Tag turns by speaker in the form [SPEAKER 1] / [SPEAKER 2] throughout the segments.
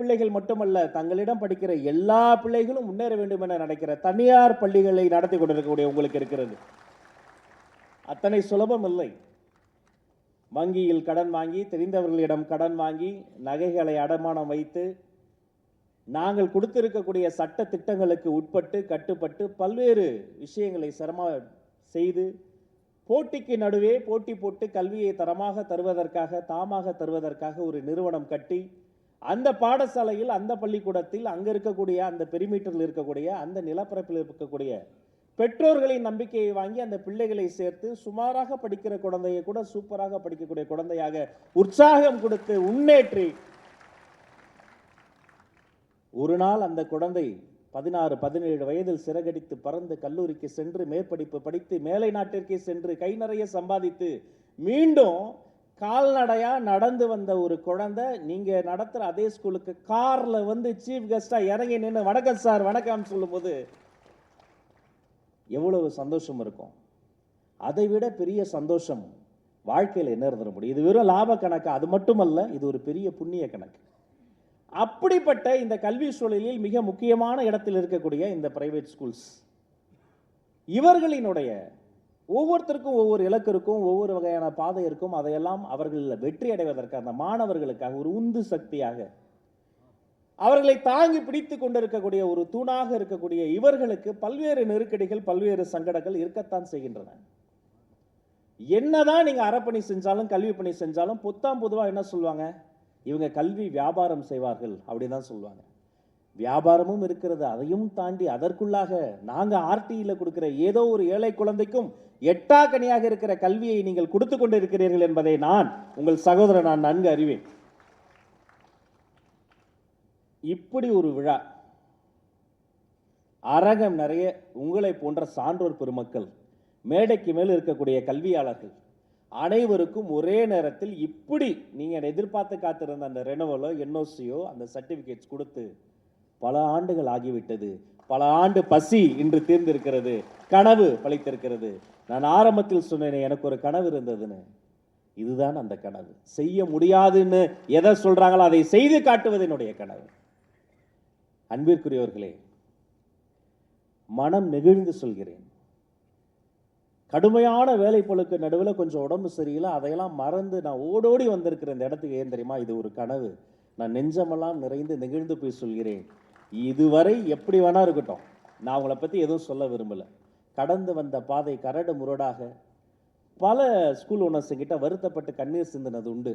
[SPEAKER 1] பிள்ளைகள் மட்டுமல்ல, தங்களிடம் படிக்கிற எல்லா பிள்ளைகளும் முன்னேற வேண்டும் என நினைக்கிற தனியார் பள்ளிகளை நடத்தி கொண்டிருக்கக்கூடிய உங்களுக்கு இருக்கிறது. அத்தனை சுலபம் இல்லை. வங்கியில் கடன் வாங்கி, தெரிந்தவர்களிடம் கடன் வாங்கி, நகைகளை அடமானம் வைத்து, நாங்கள் கொடுத்திருக்கக்கூடிய சட்ட திட்டங்களுக்கு உட்பட்டு கட்டுப்பட்டு பல்வேறு விஷயங்களை சிரமமாக செய்து, போட்டிக்கு நடுவே போட்டி போட்டு கல்வியை தரமாக தருவதற்காக, தாமாக தருவதற்காக ஒரு நிறுவனம் கட்டி, அந்த பாடசாலையில், அந்த பள்ளிக்கூடத்தில், அங்க இருக்கக்கூடிய அந்த பெரிமீட்டரில் இருக்கக்கூடிய அந்த நிலப்பரப்பில் இருக்கக்கூடிய பெற்றோர்களின் நம்பிக்கையை வாங்கி அந்த பிள்ளைகளை சேர்த்து சுமாராக படிக்கிற குழந்தையை கூட சூப்பராக படிக்கக்கூடிய குழந்தையாக உற்சாகம் கொடுத்து முன்னேற்றி, ஒரு நாள் அந்த குழந்தை 16, 17 வயதில் சிறகடித்து பறந்து கல்லூரிக்கு சென்று மேற்படிப்பு படித்து மேலை நாட்டிற்கு சென்று கை நிறைய சம்பாதித்து மீண்டும் கால்நடையா நடந்து வந்த ஒரு குழந்தை நீங்க நடத்துற அதே ஸ்கூலுக்கு கார்ல வந்து சீஃப் கெஸ்டா இறங்கி நின்று வணக்கம் சார் வணக்கம் சொல்லும்போது எவ்வளவு சந்தோஷம் இருக்கும். அதை விட பெரிய சந்தோஷம் வாழ்க்கையில் என்ன இருந்துட முடியும்? இது வெறும் லாப கணக்கு, அது மட்டுமல்ல, இது ஒரு பெரிய புண்ணிய கணக்கு. அப்படிப்பட்ட இந்த கல்வி சூழலில் மிக முக்கியமான இடத்தில் இருக்கக்கூடிய இந்த பிரைவேட் ஸ்கூல்ஸ், இவர்களினுடைய ஒவ்வொருத்தருக்கும் ஒவ்வொரு இலக்கு இருக்கும், ஒவ்வொரு வகையான பாதை இருக்கும். அதையெல்லாம் அவர்கள் வெற்றி அடைவதற்காக, அந்த மாணவர்களுக்காக ஒரு உந்து சக்தியாக, அவர்களை தாங்கி பிடித்துக் கொண்டிருக்கக்கூடிய ஒரு தூணாக இருக்கக்கூடிய இவர்களுக்கு பல்வேறு நெருக்கடிகள், பல்வேறு சங்கடங்கள் இருக்கத்தான் செய்கின்றன. என்னதான் நீங்க அறப்பணி செஞ்சாலும் கல்வி பணி செஞ்சாலும் பொதுவா என்ன சொல்லுவாங்க? இவங்க கல்வி வியாபாரம் செய்வார்கள் அப்படின்னு தான் சொல்லுவாங்க. வியாபாரமும் இருக்கிறது, அதையும் தாண்டி அதற்குள்ளாக நாங்க ஆர்டியில் கொடுக்கிற ஏதோ ஒரு ஏழை குழந்தைக்கும் எட்டாக்கனியாக இருக்கிற கல்வியை நீங்கள் கொடுத்து கொண்டு இருக்கிறீர்கள் என்பதை நான் உங்கள் சகோதரன் நான் நன்கு அறிவேன். இப்படி ஒரு விழா, அரங்கம் நிறைய உங்களை போன்ற சான்றோர் பெருமக்கள், மேடைக்கு மேல் இருக்கக்கூடிய கல்வியாளர்கள் அனைவருக்கும் ஒரே நேரத்தில் இப்படி நீங்க எதிர்பார்த்து காத்திருந்த அந்த ரெனோவலோ என்ஓசியோ அந்த சர்டிபிகேட்ஸ் கொடுத்து பல ஆண்டுகள் ஆகிவிட்டது. பல ஆண்டு பசி இன்று தீர்ந்திருக்கிறது, கனவு பழித்திருக்கிறது. நான் ஆரம்பத்தில் சொன்னேன் எனக்கு ஒரு கனவு இருந்ததுன்னு. இதுதான் அந்த கனவு. செய்ய முடியாதுன்னு எதை சொல்றாங்களோ அதை செய்து காட்டுவது என்னுடைய கனவு. அன்பிற்குரியவர்களே, மனம் நெகிழ்ந்து சொல்கிறேன். கடுமையான வேலை பொழுக்கு நடுவில் கொஞ்சம் உடம்பு சரியில்லை, அதையெல்லாம் மறந்து நான் ஓடோடி வந்திருக்கிற இந்த இடத்துக்கு ஏன் தெரியுமா? இது ஒரு கனவு. நான் நெஞ்சமெல்லாம் நிறைந்து நெகிழ்ந்து போய் சொல்கிறேன். இதுவரை எப்படி வேணா இருக்கட்டும், நான் உங்களை பற்றி எதுவும் சொல்ல விரும்பலை. கடந்து வந்த பாதை கரடு முரடாக, பல ஸ்கூல் ஓனர்ஸ் கிட்ட வருத்தப்பட்டு கண்ணீர் சிந்தினது உண்டு.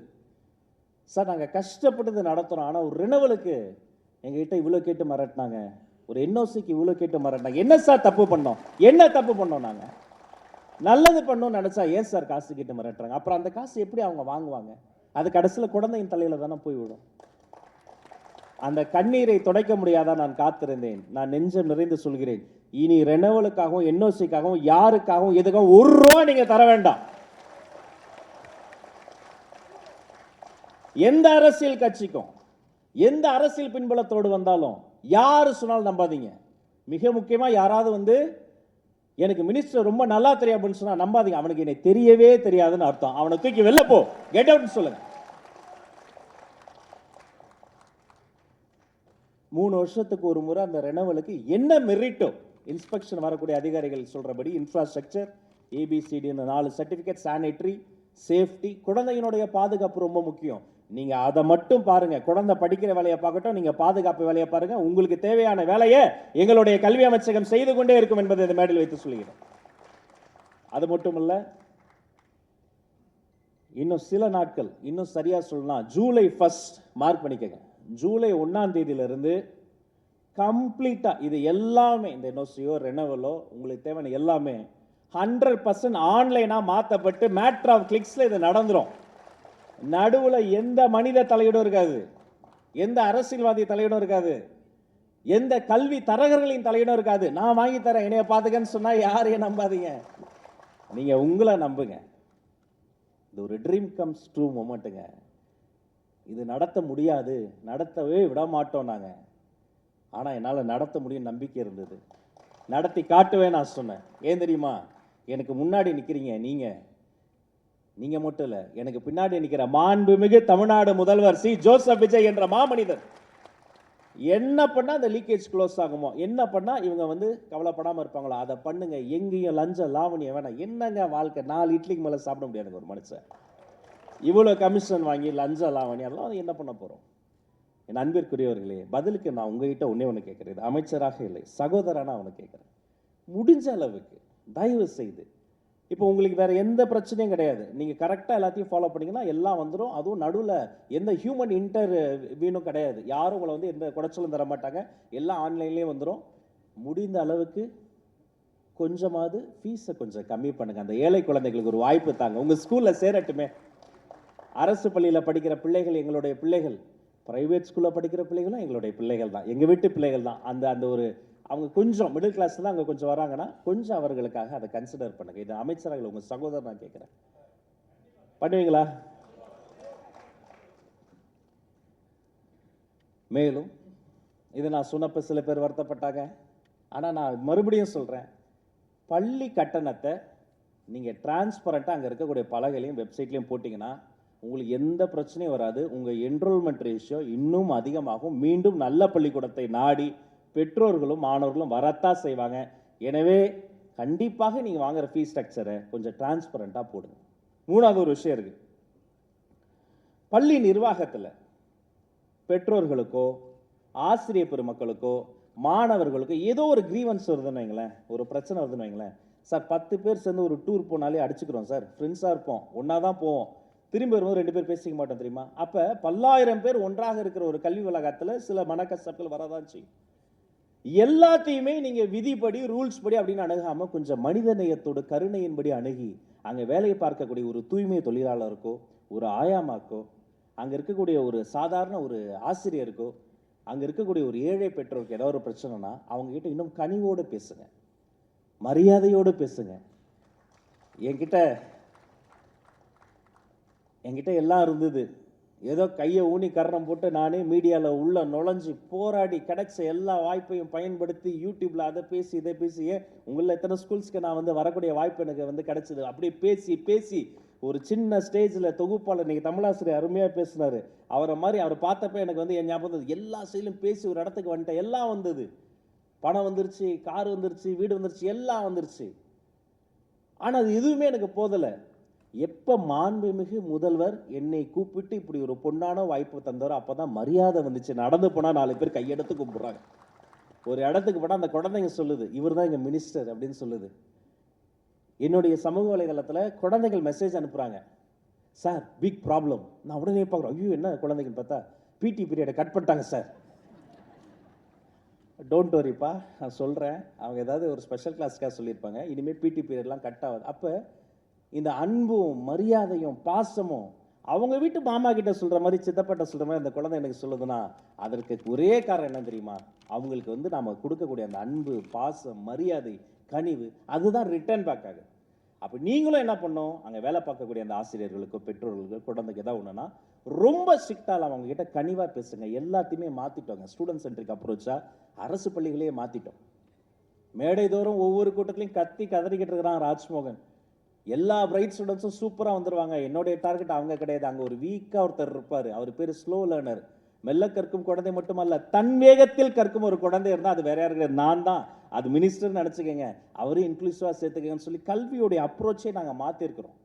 [SPEAKER 1] சார் நாங்கள் கஷ்டப்பட்டு நடத்துகிறோம், ஆனால் ஒரு ரினவலுக்கு எங்ககிட்ட இவ்வளோ கேட்டு மிரட்டினாங்க, ஒரு என்ஓசிக்கு இவ்வளோ கேட்டு மிரட்டினாங்க. என்ன சார் தப்பு பண்ணோம்? என்ன தப்பு பண்ணோம்? நாங்கள் நல்லது பண்ணோம்னு நினச்சா ஏன் சார் காசு கேட்டு மிரட்டுறாங்க? அப்புறம் அந்த காசு எப்படி அவங்க வாங்குவாங்க? அது கடைசியில் குழந்தையின் தலையில் தானே போய்விடும். அந்த கண்ணீரை துடைக்க முடியாதா நான் காத்திருந்தேன். நான் நெஞ்சம் நிறைந்து சொல்கிறேன், இனி ரெனவலுக்காகவும் என்ஓசிக்காகவும் யாருக்காகவும் எதுக்காகவும் ₹1 நீங்க தர வேண்டாம். எந்த அரசியல் கட்சிக்கும் எந்த அரசியல் பின்புலத்தோடு வந்தாலும் யாரு சொன்னாலும் நம்பாதீங்க. மிக முக்கியமா யாராவது வந்து எனக்கு மினிஸ்டர் ரொம்ப நல்லா தெரியும் அப்படின்னு சொன்னா நம்பாதீங்க. அவனுக்கு என்னை தெரியவே தெரியாதுன்னு அர்த்தம். அவனை தூக்கி வெளில போ, கெட் அவுட் சொல்லுங்க. 3 வருஷத்துக்கு ஒரு முறை அந்த ரெனவலுக்கு என்ன மெரிட்டோ, இன்ஸ்பெக்ஷன் வரக்கூடிய அதிகாரிகள் சொல்றபடி infrastructure, ABCD 4 certificate, sanitary, safety, குழந்தையினுடைய பாதுகாப்பு ரொம்ப முக்கியம். நீங்க அதை மட்டும் பாருங்க. குழந்தை படிக்கிற வேலையை பார்க்கட்டும், நீங்க பாதுகாப்பு வேலையை பாருங்க. உங்களுக்கு தேவையான வேலையை எங்களுடைய கல்வி அமைச்சகம் செய்து கொண்டே இருக்கும் என்பதை இந்த மேடையில் வைத்து சொல்கிறேன். அது மட்டுமல்ல, இன்னும் சில நாட்கள், இன்னும் சரியா சொல்லலாம் ஜூலை 1 மார்க் பண்ணிக்கங்க. ஜூலை 1ஆம் தேதியிலிருந்து கம்ப்ளீட்டா இது எல்லாமே, இந்த என்ஓசியோ ரெனவலோ உங்களுக்கு தேவையான எல்லாமே 100% ஆன்லைனா மாற்றப்பட்டு மேட்டர் ஆஃப் கிளிக்ஸ்ல இது நடந்துரும். நடுவில் எந்த மனித தலையீடும் இருக்காது, எந்த அரசியல்வாதி தலையீடும் இருக்காது, எந்த கல்வி தரகர்களின் தலையீடும் இருக்காது. நான் வாங்கி தரேன், என்னைய பார்த்துக்கன்னு சொன்னா யாரையும் நம்பாதீங்க, நீங்க உங்களை நம்புங்க. இது ஒரு ட்ரீம் கம்ஸ் ட்ரூ மொமெண்ட்டுங்க. இது நடத்த முடியாது, நடத்தவே விட மாட்டோம் நாங்க. ஆனா என்னால நடத்த முடியும் நம்பிக்கை இருந்தது. நடத்தி காட்டுவேன் நான் சொன்னேன். ஏன் தெரியுமா? எனக்கு முன்னாடி நிக்கிறீங்க நீங்க மட்டும் இல்ல, எனக்கு பின்னாடி நிக்கிற மாண்புமிகு தமிழ்நாடு முதல்வர் சி. ஜோசப் விஜய் என்ற மாமனிதர் என்ன பண்ணால் அந்த லீக்கேஜ் க்ளோஸ் ஆகுமோ, என்ன பண்ணால் இவங்க வந்து கவலைப்படாமல் இருப்பாங்களோ அதை பண்ணுங்க. எங்கேயும் லஞ்சம் லாவணியம் வேணாம். என்னங்க வாழ்க்கை, 4 இட்லிக்கு மேலே சாப்பிட முடியாதுங்க ஒரு மனுஷன். இவ்வளோ கமிஷன் வாங்கி லஞ்சம் லாவணியம் அதெல்லாம் என்ன பண்ண போகிறோம்? என் அன்பிற்குரியவர்களே, பதிலுக்கு நான் உங்ககிட்ட ஒன்று கேட்குறேன். இது அமைச்சராக இல்லை, சகோதரனா அவனை கேட்குறேன். முடிஞ்ச அளவுக்கு தயவு செய்து, இப்போ உங்களுக்கு வேறு எந்த பிரச்சனையும் கிடையாது, நீங்கள் கரெக்டாக எல்லாத்தையும் ஃபாலோ பண்ணிங்கன்னா எல்லாம் வந்துடும். அதுவும் நடுவில் எந்த ஹியூமன் வீணும் கிடையாது. யாரும் உங்களை வந்து எந்த குடைச்சலும் தர மாட்டாங்க. எல்லாம் ஆன்லைன்லேயே வந்துடும். முடிந்த அளவுக்கு கொஞ்சமாவது ஃபீஸை கொஞ்சம் கம்மி பண்ணுங்கள். அந்த ஏழை குழந்தைகளுக்கு ஒரு வாய்ப்பு தாங்க. உங்கள் ஸ்கூலில் சேரட்டுமே. அரசு பள்ளியில் படிக்கிற பிள்ளைகள் எங்களுடைய பிள்ளைகள், ப்ரைவேட் ஸ்கூலில் படிக்கிற பிள்ளைகளும் எங்களுடைய பிள்ளைகள் தான், எங்கள் வீட்டு பிள்ளைகள் தான். அந்த ஒரு அவங்க கொஞ்சம் மிடில் கிளாஸ் தான் அங்கே கொஞ்சம் வராங்கன்னா கொஞ்சம் அவர்களுக்காக அதை கன்சிடர் பண்ணுங்கள். இது அமைச்சராக உங்கள் சகோதரர் நான் கேட்குறேன், பண்ணுவீங்களா? மேலும் இது நான் சொன்னப்போ சில பேர் வருத்தப்பட்டாங்க. ஆனால் நான் மறுபடியும் சொல்கிறேன், பள்ளி கட்டணத்தை நீங்கள் டிரான்ஸ்பரண்ட்டாக அங்கே இருக்கக்கூடிய பலகையிலையும் வெப்சைட்லையும் போட்டிங்கன்னா உங்களுக்கு எந்த பிரச்சனையும் வராது. உங்கள் என்ரோல்மெண்ட் ரேஷியோ இன்னும் அதிகமாகும். மீண்டும் நல்ல பள்ளிக்கூடத்தை நாடி பெற்றோர்களும் மாணவர்களும் வரத்தான் செய்வாங்க. எனவே கண்டிப்பாக நீங்கள் வாங்குகிற ஃபீஸ் ஸ்ட்ரக்சரை கொஞ்சம் டிரான்ஸ்பரண்ட்டாக போடுங்க. மூணாவது ஒரு விஷயம் இருக்குது. பள்ளி நிர்வாகத்தில் பெற்றோர்களுக்கோ ஆசிரியர் பெருமக்களுக்கோ மாணவர்களுக்கோ ஏதோ ஒரு கிரீவன்ஸ் வருதுன்னு வைங்களேன், ஒரு பிரச்சனை வருதுன்னு வைங்களேன். சார் 10 பேர் சேர்ந்து ஒரு டூர் போனாலே அடிச்சுக்கிறோம் சார், ஃப்ரெண்ட்ஸாக இருப்போம், ஒன்றா தான் போவோம், திரும்பி வரும்போது 2 பேர் பேசிக்க மாட்டோம் தெரியுமா? அப்போ பல்லாயிரம் பேர் ஒன்றாக இருக்கிற ஒரு கல்வி வளாகத்தில் சில மனக்கசப்புகள் வரதான் செய்யும். எல்லாத்தையுமே நீங்கள் விதிப்படி ரூல்ஸ் படி அப்படின்னு அணுகாமல் கொஞ்சம் மனித நேயத்தோடு கருணையின்படி அணுகி அங்கே வேலையை பார்க்கக்கூடிய ஒரு தூய்மை தொழிலாளருக்கோ ஒரு ஆயாமாக்கோ அங்கே இருக்கக்கூடிய ஒரு சாதாரண ஒரு ஆசிரியருக்கோ அங்கே இருக்கக்கூடிய ஒரு ஏழை பெற்றோருக்கு ஏதாவது ஒரு பிரச்சனைனா அவங்ககிட்ட இன்னும் கனிவோடு பேசுங்க, மரியாதையோடு பேசுங்க. என்கிட்ட எல்லாம் இருந்தது. ஏதோ கையை ஊனி கரணம் போட்டு நானே மீடியாவில் உள்ள நுழைஞ்சி போராடி கிடைச்ச எல்லா வாய்ப்பையும் பயன்படுத்தி யூடியூப்பில் அதை பேசி இதை பேசி, உங்களில் எத்தனை ஸ்கூல்ஸ்க்கு நான் வந்து வரக்கூடிய வாய்ப்பு எனக்கு வந்து கிடைச்சிது. அப்படியே பேசி பேசி ஒரு சின்ன ஸ்டேஜில் தொகுப்பாளர் இன்னைக்கு தமிழாசிரியர் அருமையாக பேசினார். அவரை மாதிரி அவரை பார்த்தப்ப எனக்கு வந்து என் ஞாபகம் எல்லா சைடிலும் பேசி ஒரு இடத்துக்கு வந்துட்டேன். எல்லாம் வந்தது, பணம் வந்துருச்சு, கார் வந்துருச்சு, வீடு வந்துருச்சு, எல்லாம் வந்துருச்சு. ஆனால் அது எதுவுமே எனக்கு போதலை. எப்போ மாண்புமிகு முதல்வர் என்னை கூப்பிட்டு இப்படி ஒரு பொன்னான வாய்ப்பு தந்தாரோ அப்போ தான் மரியாதை வந்துச்சு. நடந்து போனால் 4 பேர் கையெடுத்து கும்பிட்றாங்க. ஒரு இடத்துக்கு போனால் அந்த குழந்தைங்க சொல்லுது, இவர் தான் எங்கள் மினிஸ்டர் அப்படின்னு சொல்லுது. என்னுடைய சமூக வலைதளத்தில் குழந்தைகள் மெசேஜ் அனுப்புகிறாங்க, சார் பிக் ப்ராப்ளம். நான் உடனே பார்க்குறேன், ஐயோ என்ன குழந்தைங்கன்னு பார்த்தா பிடி பீரியடை கட் பண்ணிட்டாங்க சார். டோன்ட் வரிப்பா, நான் சொல்கிறேன், அவங்க ஏதாவது ஒரு ஸ்பெஷல் கிளாஸ்க்காக சொல்லியிருப்பாங்க, இனிமேல் பிடி பீரியட்லாம் கட் ஆகாது. அப்போ இந்த அன்பும் மரியாதையும் பாசமும் அவங்க வீட்டு மாமா கிட்ட சொல்கிற மாதிரி சித்தப்பட்ட சொல்கிற மாதிரி அந்த குழந்தை எனக்கு சொல்லுதுன்னா அதற்கு ஒரே காரணம் என்ன தெரியுமா? அவங்களுக்கு வந்து நாம் கொடுக்கக்கூடிய அந்த அன்பு, பாசம், மரியாதை, கனிவு அதுதான் ரிட்டர்ன் பேக் ஆகுது. அப்போ நீங்களும் என்ன பண்ணணும், அங்கே வேலை பார்க்கக்கூடிய அந்த ஆசிரியர்களுக்கோ பெற்றோர்களுக்கோ குழந்தைக்கு ஏதாவது ஒன்றுனா ரொம்ப ஸ்ட்ரிக்டாக அவங்க கிட்ட கனிவாக பேசுங்க. எல்லாத்தையுமே மாற்றிட்டோங்க. ஸ்டூடெண்ட் சென்ட்ரிக் அப்ரோச்சாக அரசு பள்ளிகளையே மாற்றிட்டோம். மேடை தோறும் ஒவ்வொரு கூட்டத்திலையும் கத்தி கதறிக்கிட்டு இருக்கிறான் ராஜ்மோகன். எல்லா பிரைட் ஸ்டூடெண்ட்ஸும் சூப்பராக வந்துடுவாங்க. என்னுடைய டார்கெட் அவங்க கிடையாது. அங்கே ஒரு வீக்காக ஒருத்தர் இருப்பார், அவர் பேர் ஸ்லோ லேர்னர். மெல்ல கற்கும் குழந்தை மட்டுமல்ல, தன் வேகத்தில் கற்கும் ஒரு குழந்தை இருந்தால் அது வேற யாரு கிடையாது, நான் தான். அது மினிஸ்டர்னு நினச்சிக்கங்க, அவரும் இன்க்ளூசிவாக சேர்த்துக்கங்கன்னு சொல்லி கல்வியோடைய அப்ரோச்சே நாங்கள் மாற்றிருக்கிறோம்.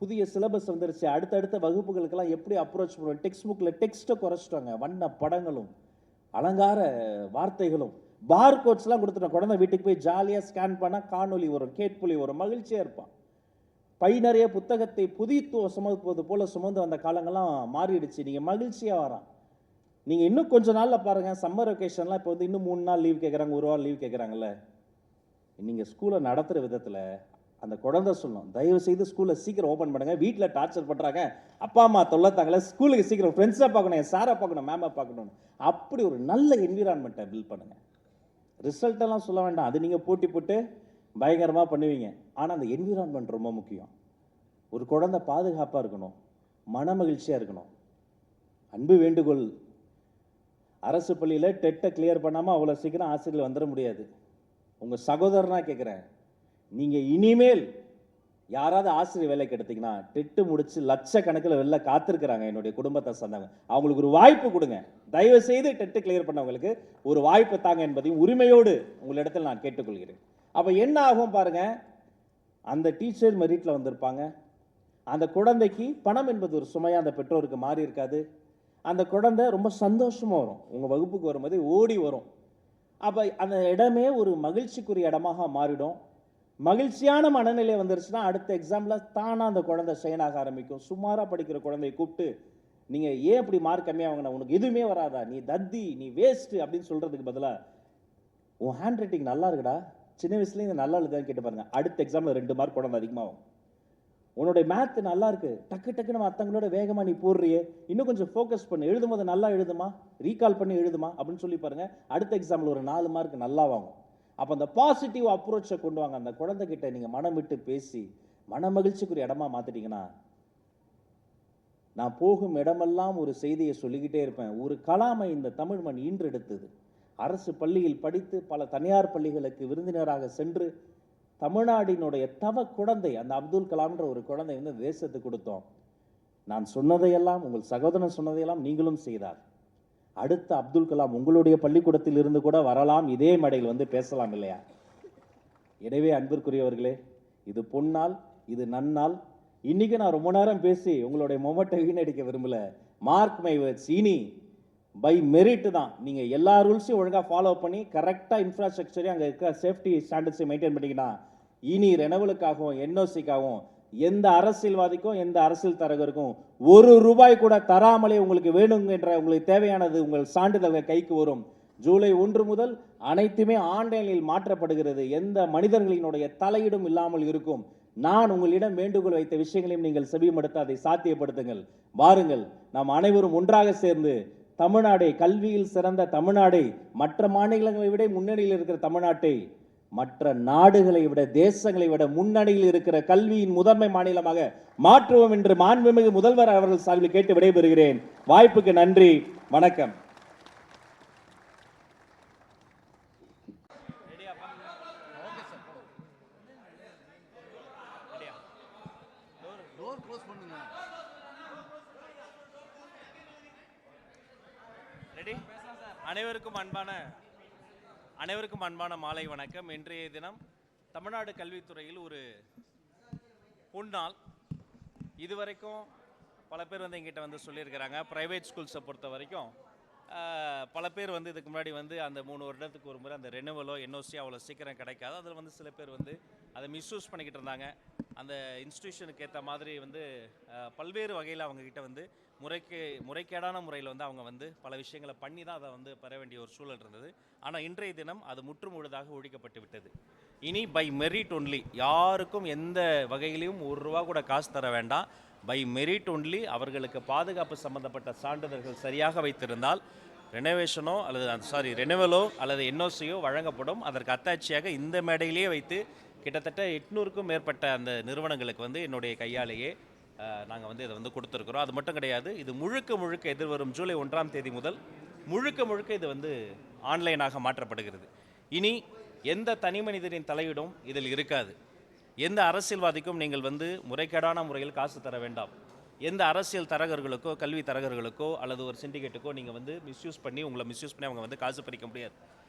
[SPEAKER 1] புதிய சிலபஸ் வந்துருச்சு. அடுத்தடுத்த வகுப்புகளுக்கெல்லாம் எப்படி அப்ரோச் பண்ணுவோம், டெக்ஸ்ட் புக்கில் டெக்ஸ்ட்டை குறைச்சிட்டாங்க. வண்ண படங்களும் அலங்கார வார்த்தைகளும் பார் கோட்ஸ்லாம் கொடுத்துட்டோம். குழந்தை வீட்டுக்கு போய் ஜாலியாக ஸ்கேன் பண்ணால் காணொலி வரும், கேட்பொலி வரும், மகிழ்ச்சியாக இருப்பான். பை நிறைய புத்தகத்தை புதித்துவ சுமப்பது போல சுமந்து வந்த காலங்கள்லாம் மாறிடுச்சு. நீங்கள் மகிழ்ச்சியாக வரான். நீங்கள் இன்னும் கொஞ்சம் நாளில் பாருங்கள், சம்மர் வெக்கேஷன்லாம் இப்போ வந்து இன்னும் 3 நாள் லீவ் கேட்குறாங்க, 1 வாரம் லீவ் கேட்குறாங்கல்ல. நீங்கள் ஸ்கூலை நடத்துகிற விதத்தில் அந்த குழந்தை சொல்லணும், தயவு செய்து ஸ்கூலை சீக்கிரம் ஓப்பன் பண்ணுங்கள், வீட்டில் டார்ச்சர் பண்ணுறாங்க, அப்பா அம்மா தொல்லத்தாங்களே, ஸ்கூலுக்கு சீக்கிரம் ஃப்ரெண்ட்ஸாக பார்க்கணும், என் சாரை பார்க்கணும், மேமை பார்க்கணும். அப்படி ஒரு நல்ல என்விரான்மெண்ட்டை பில்ட் பண்ணுங்கள். ரிசல்ட்டெல்லாம் சொல்ல வேண்டாம், அது நீங்கள் போட்டி போட்டு பயங்கரமாக பண்ணுவீங்க. ஆனால் அந்த என்விரான்மெண்ட் ரொம்ப முக்கியம். ஒரு குழந்தை பாதுகாப்பாக இருக்கணும், மன மகிழ்ச்சியாக இருக்கணும். அன்பு வேண்டுகோள், அரசு பள்ளியில் டெட்டை கிளியர் பண்ணாமல் அவ்வளோ சீக்கிரம் ஆசிரியர்கள் வந்துட முடியாது. உங்கள் சகோதரனாக கேட்குறேன், நீங்கள் இனிமேல் யாராவது ஆசிரியர் வேலைக்கு எடுத்தீங்கன்னா டெட்டு முடிச்சு லட்சக்கணக்கில் வெளில காத்திருக்கிறாங்க என்னுடைய குடும்பத்தை சார்ந்தவங்க. அவங்களுக்கு ஒரு வாய்ப்பு கொடுங்க. தயவு செய்து டெட்டு கிளியர் பண்ணவங்களுக்கு ஒரு வாய்ப்பு தாங்க என்பதையும் உரிமையோடு உங்களிடத்தில் நான் கேட்டுக்கொள்கிறேன். அப்போ என்ன ஆகும் பாருங்க, அந்த டீச்சர் மெரிட்டில் வந்திருப்பாங்க, அந்த குழந்தைக்கு பணம் என்பது ஒரு சுமையாக அந்த பெற்றோருக்கு மாறி இருக்காது. அந்த குழந்தை ரொம்ப சந்தோஷமாக வரும், உங்கள் வகுப்புக்கு வரும்போது ஓடி வரும். அப்போ அந்த இடமே ஒரு மகிழ்ச்சிக்குரிய இடமாக மாறிடும். மகிழ்ச்சியான மனநிலை வந்துருச்சுன்னா அடுத்த எக்ஸாமில் தானாக அந்த குழந்தை ஷைனாக ஆரம்பிக்கும். சுமாராக படிக்கிற குழந்தையை கூப்பிட்டு நீங்கள் ஏன் இப்படி மார்க் கம்மியாக வாங்கினா, உனக்கு எதுவுமே வராதா, நீ தத்தி, நீ வேஸ்ட்டு அப்படின்னு சொல்கிறதுக்கு பதிலாக உன் ஹேண்ட் ரைட்டிங் நல்லா இருக்குடா, சின்ன வயசுலேயும் இது நல்லா இருக்குதான்னு கேட்டு பாருங்க, அடுத்த எக்ஸாமில் 2 மார்க் குழந்தை அதிகமாகும். உன்னுடைய மேத்து நல்லா இருக்கு, டக்கு டக்குன்னு மற்றவங்களோட வேகமாக நீ போடுறியே, இன்னும் கொஞ்சம் ஃபோக்கஸ் பண்ணு, எழுதும் போது நல்லா எழுதுமா, ரீகால் பண்ணி எழுதுமா அப்படின்னு சொல்லி பாருங்க, அடுத்த எக்ஸாமில் ஒரு 4 மார்க் நல்லா வாங்கும். அப்போ அந்த பாசிட்டிவ் அப்ரோச்சை கொண்டு வாங்க. அந்த குழந்தைகிட்ட நீங்கள் மனம் விட்டு பேசி மன மகிழ்ச்சிக்குரிய இடமா மாற்றிட்டீங்கன்னா, நான் போகும் இடமெல்லாம் ஒரு செய்தியை சொல்லிக்கிட்டே இருப்பேன். ஒரு கலாமை இந்த தமிழ் மண் ஈன்றெடுத்தது. அரசு பள்ளியில் படித்து பல தனியார் பள்ளிகளுக்கு விருந்தினராக சென்று தமிழ்நாட்டினுடைய தவ குழந்தை அந்த அப்துல் கலாம்ன்ற ஒரு குழந்தை வந்து தேசத்துக்கு கொடுத்தோம். நான் சொன்னதையெல்லாம், உங்கள் சகோதரன் சொன்னதையெல்லாம் நீங்களும் செய்தார். அடுத்த அப்துல் கலாம் உங்களுடைய பள்ளிக்கூடத்தில் இருந்து கூட வரலாம், இதே மேடையில் வந்து பேசலாம் இல்லையா? எனவே அன்பிற்குரியவர்களே, இது பொன்னாள், இது நன்னாள். இன்னைக்கு நான் ரொம்ப நேரம் பேசி உங்களுடைய மொமெண்ட்டை வீணடிக்க விரும்பல. மார்க் மை வேர்ட்ஸ், இனி பை மெரிட் தான். நீங்கள் எல்லா ரூல்ஸையும் ஒழுங்காக ஃபாலோ பண்ணி கரெக்டாக இன்ஃப்ராஸ்ட்ரக்சரையும் அங்கே இருக்கிற சேஃப்டி ஸ்டாண்டர்ட்ஸை மெயின்டைன் பண்ணிங்கன்னா இனி ரெனவலுக்காகவும் என்ஓசிக்காகவும் எந்த அரசியல்வாதிக்கும் எந்த அரசியல் தரகருக்கும் ₹1 கூட தராமலே உங்களுக்கு வேணுங்கிற உங்களுக்கு தேவையானது உங்கள் சான்றிதழ்கள் கைக்கு வரும். ஜூலை 1 முதல் அனைத்துமே ஆன்லைனில் மாற்றப்படுகிறது. எந்த மனிதர்களினுடைய தலையீடும் இல்லாமல் இருக்கும். நான் உங்களிடம் வேண்டுகோள் வைத்த விஷயங்களையும் நீங்கள் செவிமடுத்து அதை சாத்தியப்படுத்துங்கள். வாருங்கள், நாம் அனைவரும் ஒன்றாக சேர்ந்து தமிழ்நாடை, கல்வியில் சிறந்த தமிழ்நாடை, மற்ற மாநிலங்களை விட முன்னணியில் இருக்கிற தமிழ்நாட்டை, மற்ற நாடுகளை விட, தேசங்களை விட முன்னணியில் இருக்கிற கல்வியின் முதன்மை மாநிலமாக மாற்றுவோம் என்று மாண்புமிகு முதல்வர் அவர்கள் சார்பில் கேட்டு விடைபெறுகிறேன். வாய்ப்புக்கு நன்றி, வணக்கம்.
[SPEAKER 2] அனைவருக்கும் அன்பான மாலை வணக்கம். இன்றைய தினம் தமிழ்நாடு கல்வித்துறையில் ஒரு பொன்னாள். இதுவரைக்கும் பல பேர் வந்து எங்கிட்ட வந்து சொல்லியிருக்கிறாங்க, ப்ரைவேட் ஸ்கூல்ஸை பொறுத்த வரைக்கும் பல பேர் வந்து இதுக்கு முன்னாடி வந்து அந்த 3 வருடத்துக்கு ஒரு முறை அந்த ரெனுவலோ என்ஓசி அவ்வளோ சீக்கிரம் கிடைக்காது. அதில் வந்து சில பேர் வந்து அதை மிஸ்யூஸ் பண்ணிக்கிட்டு இருந்தாங்க. அந்த இன்ஸ்டிடியூஷனுக்கு ஏற்ற மாதிரி வந்து பல்வேறு வகையில் அவங்கக்கிட்ட வந்து முறைகேடான முறையில் வந்து அவங்க வந்து பல விஷயங்களை பண்ணி தான் அதை வந்து பெற வேண்டிய ஒரு சூழல் இருந்தது. ஆனால் இன்றைய தினம் அது முற்றுமுழுதாக ஒழிக்கப்பட்டு விட்டது. இனி பை மெரிட் ஒன்லி, யாருக்கும் எந்த வகையிலையும் ₹1 கூட காசு தர வேண்டாம். பை மெரிட் ஒன்லி அவர்களுக்கு பாதுகாப்பு சம்பந்தப்பட்ட சான்றிதழ்கள் சரியாக வைத்திருந்தால் ரெனுவலோ அல்லது என்ஓசியோ வழங்கப்படும். அதற்கு அத்தாட்சியாக இந்த மேடையிலேயே வைத்து கிட்டத்தட்ட 800க்கும் மேற்பட்ட அந்த நிறுவனங்களுக்கு வந்து என்னுடைய கையாலேயே நாங்கள் வந்து இதை வந்து கொடுத்துருக்குறோம். அது மட்டும் கிடையாது, இது முழுக்க எதிர்வரும் ஜூலை 1ஆம் தேதி முதல் முழுக்க இது வந்து ஆன்லைனாக மாற்றப்படுகிறது. இனி எந்த தனி மனிதரின் தலையீடும் இதில் இருக்காது. எந்த அரசியல்வாதிக்கும் நீங்கள் வந்து முறைகேடான முறையில் காசு தர வேண்டாம். எந்த அரசியல் தரகர்களுக்கோ கல்வி தரகர்களுக்கோ அல்லது ஒரு சிண்டிகேட்டுக்கோ நீங்கள் வந்து உங்களை மிஸ்யூஸ் பண்ணி அவங்க வந்து காசு பறிக்க முடியாது.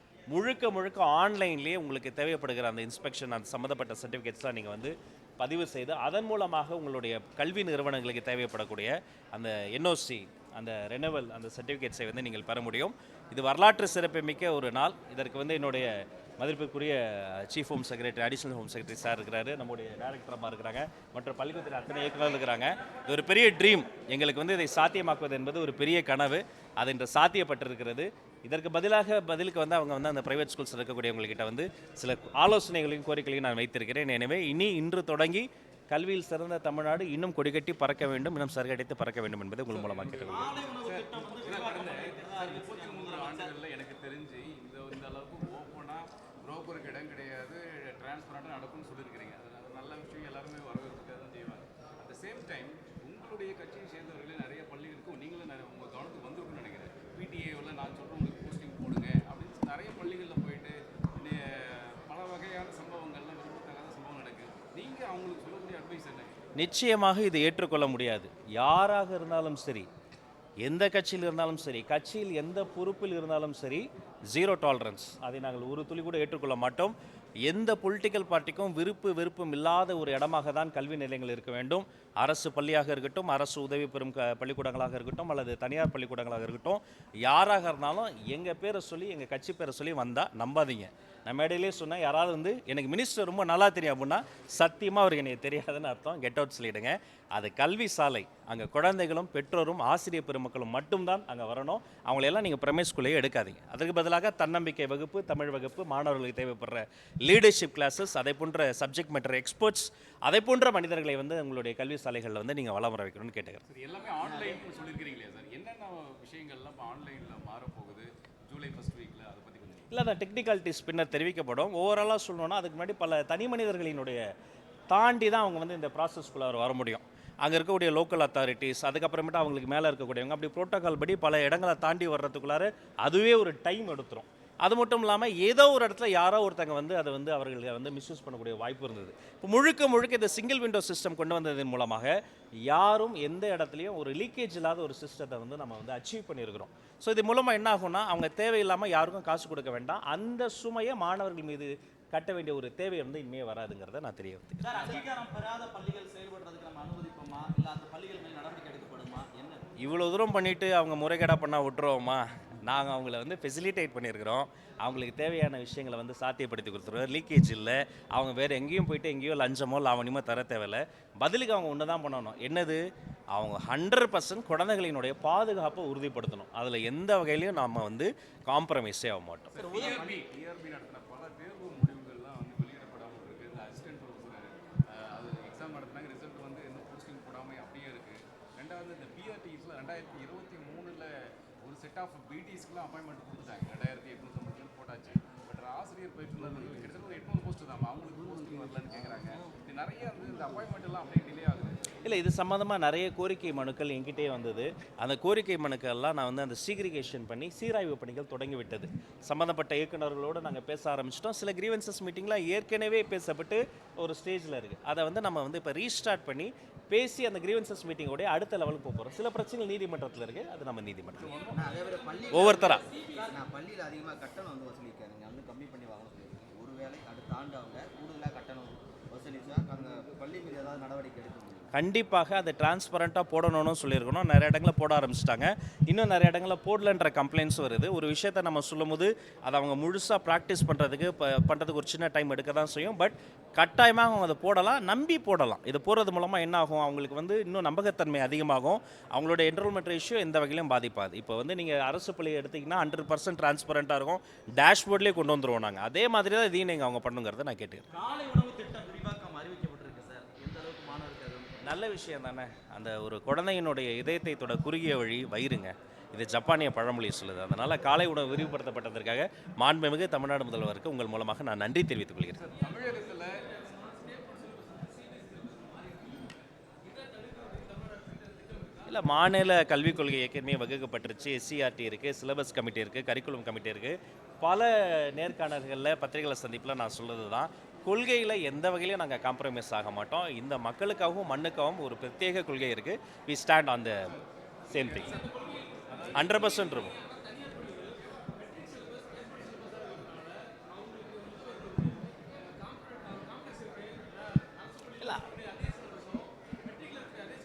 [SPEAKER 2] முழுக்க ஆன்லைன்லேயே உங்களுக்கு தேவைப்படுகிற அந்த இன்ஸ்பெக்ஷன், அந்த சம்மந்தப்பட்ட சர்டிஃபிகேட்ஸ்லாம் நீங்கள் வந்து பதிவு செய்து அதன் மூலமாக உங்களுடைய கல்வி நிறுவனங்களுக்கு தேவைப்படக்கூடிய அந்த என்ஓசி, அந்த ரெனுவல், அந்த சர்டிஃபிகேட்ஸை வந்து நீங்கள் பெற முடியும். இது வரலாற்று சிறப்புமிக்க ஒரு நாள். இதற்கு வந்து என்னுடைய மதிப்பிற்குரிய chief home secretary, additional home secretary sir இருக்கிறாரு, நம்முடைய டைரக்டரமாக இருக்கிறாங்க, மற்ற பள்ளிக்கூடத்தில் அத்தனை இயக்குநர்கள் இருக்கிறாங்க. இது ஒரு பெரிய ட்ரீம். எங்களுக்கு வந்து இதை சாத்தியமாக்குவது என்பது ஒரு பெரிய கனவு. அது இன்று சாத்தியப்பட்டிருக்கிறது. இதற்கு பதிலுக்கு வந்து அவங்க வந்து அந்த பிரைவேட் ஸ்கூல்ஸ் இருக்கக்கூடியவங்ககிட்ட வந்து சில ஆலோசனைகளையும் கோரிக்கைகளையும் நான் வைத்திருக்கிறேன். எனவே இன்று தொடங்கி கல்வியில் சிறந்த தமிழ்நாடு இன்னும் கொடிகட்டி பறக்க வேண்டும், இன்னும் சருகடித்து பறக்க வேண்டும் என்பதை உங்கள் மூலமாக கேட்டுக்கொள்கிறேன்.
[SPEAKER 3] எனக்கு தெரிஞ்சு இந்த அளவுக்கு ஓப்பனாக புரோக்கருக்கு இடம் கிடையாது, டிரான்ஸ்பரண்டாக நடக்கும்னு சொல்லியிருக்கிறீங்க. அது நல்ல விஷயம், எல்லாருமே வரவேற்க தான் செய்வாங்க. அட் த சேம் டைம் உங்களுடைய கட்சியை சேர்ந்தவர்களே நிறைய பள்ளிகளுக்கும் நீங்களும் உங்கள் கவனத்துக்கு வந்திருக்குன்னு நினைக்கிறேன். பிடிஏவில் நான் சொல்கிறேன் உங்களுக்கு போஸ்டிங் போடுங்க அப்படின்னு நிறைய பள்ளிகளில் போயிட்டு பல வகையான சம்பவங்கள்லாம் விரும்பத்தகாத சம்பவம் நடக்குது. நீங்கள் நீங்கள் அவங்களுக்கு சொல்லக்கூடிய அட்வைஸ் என்ன?
[SPEAKER 2] நிச்சயமாக இது ஏற்றுக்கொள்ள முடியாது. யாராக இருந்தாலும் சரி, எந்த கட்சியில் இருந்தாலும் சரி, கட்சியில் எந்த பொறுப்பில் இருந்தாலும் சரி, ஜீரோ டாலரன்ஸ். அதை நாங்கள் ஒரு துளி கூட ஏற்றுக்கொள்ள மாட்டோம். எந்த பொலிட்டிக்கல் பார்ட்டிக்கும் விருப்பம் இல்லாத ஒரு இடமாக தான் கல்வி நிலையங்கள் இருக்க வேண்டும். அரசு பள்ளியாக இருக்கட்டும், அரசு உதவி பெறும் பள்ளிக்கூடங்களாக இருக்கட்டும், அல்லது தனியார் பள்ளிக்கூடங்களாக இருக்கட்டும், யாராக இருந்தாலும் எங்கள் பேரை சொல்லி, எங்கள் கட்சி பேரை சொல்லி வந்தால் நம்பாதீங்க. நான் மேடையிலே சொன்னேன், யாராவது வந்து எனக்கு மினிஸ்டர் ரொம்ப நல்லா தெரியும் அப்படின்னா சத்தியமாக அவருக்கு எனக்கு தெரியாதுன்னு அர்த்தம். கெட் அவுட் சொல்லிவிடுங்க. அது கல்வி சாலை. அங்கே குழந்தைகளும் பெற்றோரும் ஆசிரியர் பெருமக்களும் மட்டும்தான் அங்கே வரணும். அவங்களையெல்லாம் நீங்கள் பிரமே ஸ்கூல்லையே எடுக்காதீங்க. அதுக்கு பதிலாக தன்னம்பிக்கை வகுப்பு, தமிழ் வகுப்பு, மாணவர்களுக்கு தேவைப்படுற லீடர்ஷிப் கிளாஸஸ், அதை போன்ற சப்ஜெக்ட் மேட்டர் எக்ஸ்பர்ட்ஸ், அதை போன்ற மனிதர்களை வந்து உங்களுடைய கல்வி சாலைகளில் வந்து நீங்கள் வளம் வர வைக்கணும்னு கேட்டுக்கிறேன்.
[SPEAKER 3] சார் எல்லாமே ஆன்லைன் சொல்லியிருக்கிறீங்களே சார், என்னென்ன விஷயங்கள்லாம் இப்போ ஆன்லைனில் மாறப்போகுது ஜூலை ஃபர்ஸ்ட் வீக்கில், அதை பற்றி கொஞ்சம்
[SPEAKER 2] இல்லை, அந்த டெக்னிக்காலிட்டிஸ் பின்னர் தெரிவிக்கப்படும். ஓவராலாக சொல்லணும்னா அதுக்கு முன்னாடி பல தனி மனிதர்களினுடைய தாண்டி தான் அவங்க வந்து இந்த ப்ராசஸ்க்குள்ளே வர முடியும். அங்கே இருக்கக்கூடிய லோக்கல் அத்தாரிட்டிஸ், அதுக்கப்புறமேட்டு அவங்களுக்கு மேலே இருக்கக்கூடியவங்க, அப்படி ப்ரோட்டோக்கால் படி பல இடங்களை தாண்டி வர்றதுக்குள்ளார அதுவே ஒரு டைம் எடுத்துரும். அது மட்டும் இல்லாமல் ஏதோ ஒரு இடத்துல யாரோ ஒருத்தங்க வந்து அதை வந்து அவர்களை வந்து மிஸ்யூஸ் பண்ணக்கூடிய வாய்ப்பு இருந்தது. இப்போ முழுக்க இந்த சிங்கிள் விண்டோ சிஸ்டம் கொண்டு வந்ததன் மூலமாக யாரும் எந்த இடத்துலையும் ஒரு லீக்கேஜ் இல்லாத ஒரு சிஸ்டத்தை வந்து நம்ம வந்து அச்சீவ் பண்ணியிருக்கிறோம். ஸோ இது மூலமாக என்ன ஆகும்னா, அவங்க தேவையில்லாமல் யாருக்கும் காசு கொடுக்க வேண்டாம். அந்த சுமையை மாணவர்கள் மீது கட்ட வேண்டிய ஒரு தேவை வந்து இனிமே வராதுங்கிறத நான் தெரிய வைத்தேன்.
[SPEAKER 4] சார், அங்கீகாரம் பெறாத பள்ளிகள் செயல்படுறதுக்கு நம்ம அனுமதிப்போமா, இல்லை அந்த பள்ளிகள் மேல் நடவடிக்கை எடுக்கப்படுமா, என்ன?
[SPEAKER 2] இவ்வளோ தூரம் பண்ணிவிட்டு அவங்க முறைகேடாக பண்ணால் விட்டுருவோமா? நாங்கள் அவங்கள வந்து ஃபெசிலிட்டேட் பண்ணியிருக்கிறோம். அவங்களுக்கு தேவையான விஷயங்களை வந்து சாத்தியப்படுத்தி கொடுத்துருவோம். லீக்கேஜ் இல்லை. அவங்க வேறு எங்கேயும் போயிட்டு எங்கேயோ லஞ்சமோ லாவணியமோ தர தேவையில்லை. பதிலுக்கு அவங்க ஒன்று தான் பண்ணணும். என்னது? அவங்க 100% குழந்தைகளினுடைய பாதுகாப்பை உறுதிப்படுத்தணும். அதில் எந்த வகையிலையும் நாம் வந்து காம்ப்ரமைஸே ஆக மாட்டோம்.
[SPEAKER 3] டிஆர்பி நடத்தின பல தேர்வு முடிவுகள்லாம் வந்து வெளியிடப்படாமல் இருக்குது. இந்த அசிஸ்டன்ட் ப்ரொஃபஸர் அது எக்ஸாம் நடத்தினாங்க, ரிசல்ட் வந்து இன்னும் போஸ்டிங் போடாமல் அப்படியே இருக்குது. ரெண்டாவது இந்த பிஆர்டிஸில் 2023 ஒரு செட் ஆஃப் பிடிஸ்க்குலாம் அப்பாயின்மெண்ட் கொடுத்துட்டாங்க. 2850 போட்டாச்சு. பட் ஆசிரியர் பயிற்றுனர்கள் கிட்டத்தட்ட 800 போஸ்ட் தான், அவங்களுக்கு போஸ்டிங் வரலன்னு கேட்குறாங்க. இது நிறைய வந்து இந்த அப்பாயின்மெண்ட் எல்லாம் அப்படியே டிலே ஆகுது.
[SPEAKER 2] இல்லை, இது சம்மந்தமாக நிறைய கோரிக்கை மனுக்கள் என்கிட்டே வந்தது. அந்த கோரிக்கை மனுக்கள்லாம் நான் வந்து அந்த சீக்ரிகேஷன் பண்ணி சீராய்வு பணிகள் தொடங்கி விட்டது. சம்மந்தப்பட்ட இயக்குநர்களோடு நாங்கள் பேச ஆரம்பிச்சிட்டோம். சில கிரீவன்சஸ் மீட்டிங்லாம் ஏற்கனவே பேசப்பட்டு ஒரு ஸ்டேஜில் இருக்குது. அதை வந்து நம்ம வந்து இப்போ ரீஸ்டார்ட் பண்ணி பேசி அந்த கிரீவன்சஸ் மீட்டிங்கோடைய அடுத்த லெவலுக்கு போகிறோம். சில பிரச்சனைகள் நீதிமன்றத்தில் இருக்குது, அது நம்ம நீதிமன்றம் ஒவ்வொருத்தரா.
[SPEAKER 4] நான் பள்ளியில் அதிகமாக கட்டணம் வந்து வசூலிக்கிறேன், நீங்கள் வந்து கம்மி பண்ணி வாங்கணும் சொல்லியிருக்கீங்க. ஒருவேளை அடுத்த ஆண்டு அவங்க கூடுதலாக கட்டணம் வசூலிச்சா அந்த பள்ளி மீது ஏதாவது நடவடிக்கை எடுக்க முடியும்?
[SPEAKER 2] கண்டிப்பாக அதை டிரான்ஸ்பரண்ட்டாக போடணும்னு சொல்லியிருக்கணும். நிறைய இடங்களில் போட ஆரம்பிச்சிட்டாங்க. இன்னும் நிறைய இடங்களில் போடலன்ற கம்ப்ளைண்ட்ஸ் வருது. ஒரு விஷயத்தை நம்ம சொல்லும்போது அதை அவங்க முழுசாக ப்ராக்டிஸ் பண்ணுறதுக்கு ஒரு சின்ன டைம் எடுக்க தான் செய்யும். பட் கட்டாயமாக அவங்க அதை போடலாம், நம்பி போடலாம். இது போடுறது மூலமாக என்ன ஆகும், அவங்களுக்கு வந்து இன்னும் நம்பகத்தன்மை அதிகமாகும். அவங்களோட என்ரோல்மெண்ட் ரேஷியோ எந்த வகையிலும் பாதிப்பாது. இப்போ வந்து நீங்கள் அரசு பள்ளியை எடுத்திங்கன்னா 100% டிரான்ஸ்பரண்ட்டாக இருக்கும். டேஷ்போர்ட்லேயே கொண்டு வந்துருவோம் நாங்கள். அதே மாதிரி தான் இதையும் நீங்கள் அவங்க பண்ணுங்கிறத நான் கேட்டுக்கிறேன்.
[SPEAKER 4] காலை உணவு திட்டம் விரிவாக்கம் அறிவிக்கப்பட்டிருக்கு சார், எந்த அளவுக்கு மாணவர்கள்
[SPEAKER 2] நல்ல விஷயம் தானே. அந்த ஒரு குழந்தையினுடைய இதயத்தை தொட குறுகிய வழி வயிறுங்க. இது ஜப்பானிய பழமொழி சொல்லுது. அதனால் காலை உணவு விரிவுபடுத்தப்பட்டதற்காக மாண்புமிகு தமிழ்நாடு முதல்வருக்கு உங்கள் மூலமாக நான் நன்றி தெரிவித்துக் கொள்கிறேன்.
[SPEAKER 3] தமிழகத்தில்
[SPEAKER 2] இல்லை, மாநில கல்விக் கொள்கை ஏற்கனவே வகுக்கப்பட்டுருச்சு. எஸ்சிஆர்டி இருக்குது, சிலபஸ் கமிட்டி இருக்குது, கரிக்குலம் கமிட்டி இருக்குது. பல நேர்காணல்களில் பத்திரிகைகளை சந்திப்பில் நான் சொல்கிறது தான், கொள்கையில் எந்த வகையிலையும் நாங்கள் காம்ப்ரமைஸ் ஆக மாட்டோம். இந்த மக்களுக்காகவும் மண்ணுக்காகவும் ஒரு பிரத்யேக கொள்கை இருக்குது. We stand on the same thing. 100% இருக்கும்.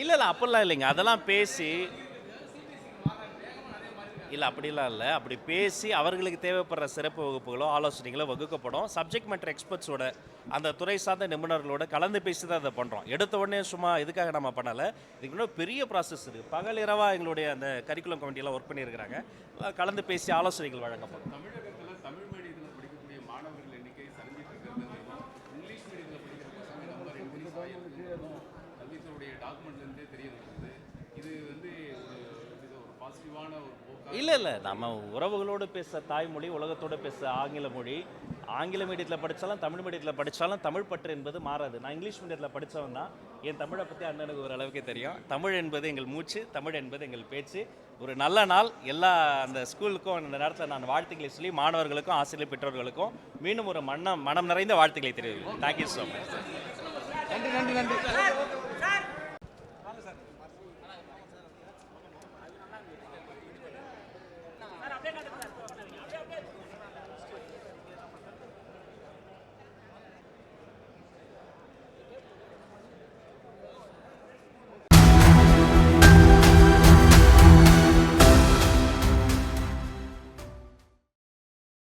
[SPEAKER 2] இல்லை அப்படிலாம் இல்லைங்க. அதெல்லாம் பேசி இல்லை, அப்படிலாம் இல்லை. அப்படி பேசி அவர்களுக்கு தேவைப்படுற சிறப்பு வகுப்புகளோ ஆலோசனைகளோ வகுக்கப்படும். சப்ஜெக்ட் மேட்டர் எக்ஸ்பர்ட்ஸோட, அந்த துறை சார்ந்த நிபுணர்களோட கலந்து பேசி தான் அதை பண்ணுறோம். எடுத்த உடனே சும்மா இதுக்காக நம்ம பண்ணலை. இதுக்கு இன்னும் பெரிய ப்ராசஸ் இருக்குது. பகல் இரவாக எங்களுடைய அந்த கரிக்குலம் கமிட்டியெல்லாம் ஒர்க் பண்ணியிருக்கிறாங்க. கலந்து பேசி ஆலோசனைகள் வழங்கப்படும்.
[SPEAKER 3] தமிழகத்தில் தமிழ் மீடியத்தில் படிக்கக்கூடிய மாணவர்கள் எண்ணிக்கை சரிஞ்சிட்டு இருக்கிறது, இங்கிலீஷ் மீடியத்தில் படிக்கிற பசங்க நம்பர் இன்க்ரீஸ் ஆகிருக்குது. கல்வித்துறையுடைய டாக்குமெண்ட்லேருந்தே தெரிய வருது. இது வந்து ஒரு பாசிட்டிவான ஒரு போக்கா?
[SPEAKER 2] இல்லை, நம்ம உறவுகளோடு பேச தாய்மொழி, உலகத்தோடு பேச ஆங்கில மொழி, ஆங்கில மீடியத்தில் படித்தாலும் தமிழ் மீடியத்தில் படித்தாலும் தமிழ் பற்று என்பது மாறாது. நான் இங்கிலீஷ் மீடியத்தில் படித்தவன் தான். என் தமிழை பற்றி அண்ணனுக்கு ஒரு அளவுக்கு தெரியும். தமிழ் என்பது எங்கள் மூச்சு, தமிழ் என்பது எங்கள் பேச்சு. ஒரு நல்ல நாள் எல்லா அந்த ஸ்கூலுக்கும் இந்த நேரத்தில் நான் வாழ்த்துக்களை சொல்லி மாணவர்களுக்கும் ஆசிரியர் பெற்றோர்களுக்கும் மீண்டும் ஒரு மனம் நிறைந்த வாழ்த்துக்களை தெரிவிக்கிறேன். Thank you so much.
[SPEAKER 4] நன்றி நன்றி நன்றி.